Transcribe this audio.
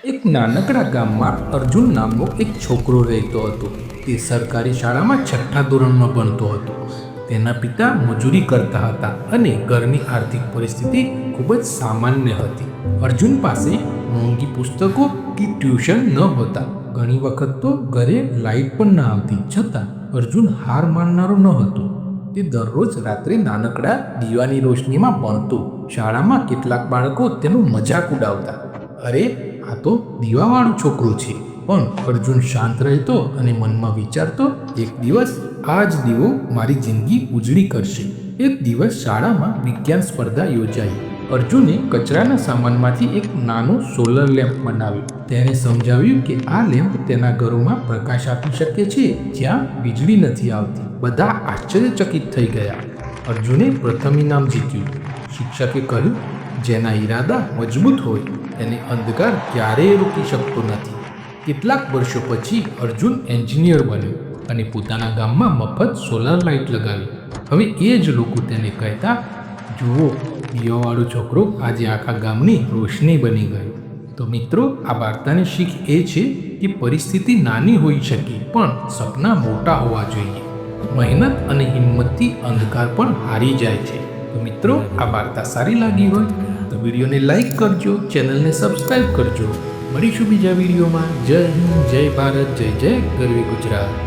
એક નાનકડા ગામમાં અર્જુન નામનો એક છોકરો રહેતો હતો. તે સરકારી શાળામાં છઠ્ઠા ધોરણમાં ભણતો હતો. તેના પિતા મજૂરી કરતા હતા અને ઘરની આર્થિક પરિસ્થિતિ ખૂબ જ સામાન્ય હતી. અર્જુન પાસે મોંઘી પુસ્તકો કે ટ્યુશન ન હતા. ઘણી વખત તો ઘરે લાઇટ પણ ન આવતી. છતાં અર્જુન હાર માનનારો ન હતો. તે દરરોજ રાત્રે નાનકડા દીવાની રોશનીમાં ભણતો. શાળામાં કેટલાક બાળકો તેનો મજાક ઉડાવતા. અરે, આ તો દીવાવાળો છોકરો છે. પણ અર્જુન શાંત રહેતો અને મનમાં વિચારતો, એક દિવસ આ જ દીવો મારી જિંદગી ઉજળી કરશે. એક દિવસ શાળામાં વિજ્ઞાન સ્પર્ધા યોજાઈ. અર્જુને કચરાના સામાનમાંથી એક નાનો સોલર લેમ્પ બનાવ્યો. તેણે સમજાવ્યું કે આ લેમ્પ તેના ઘરોમાં પ્રકાશ આપી શકે છે જ્યાં વીજળી નથી આવતી. બધા આશ્ચર્યચકિત થઈ ગયા. અર્જુને પ્રથમ ઇનામ જીત્યું. શિક્ષકે કહ્યું, જેના ઈરાદા મજબૂત હોય તેને અંધકાર ક્યારેય રોકી શકતો નથી. કેટલાક વર્ષો પછી અર્જુન એન્જિનિયર બન્યો અને પોતાના ગામમાં મફત સોલાર લાઇટ લગાવી. હવે એ જ લોકો તેને કહેતા, જુઓ, દીવાવાળો છોકરો આજે આખા ગામની રોશની બની ગયો. તો મિત્રો, આ વાર્તાની શીખ એ છે કે પરિસ્થિતિ નાની હોઈ શકે પણ સપના મોટા હોવા જોઈએ. મહેનત અને હિંમતથી અંધકાર પણ હારી જાય છે. તો મિત્રો, આ વાર્તા સારી લાગી હોય તો વિડીયોને લાઈક કરજો, ચેનલને સબસ્ક્રાઈબ કરજો. મળીશું બીજા વિડીયોમાં. જય હિન્દ, જય ભારત, જય જય ગરવી ગુજરાત.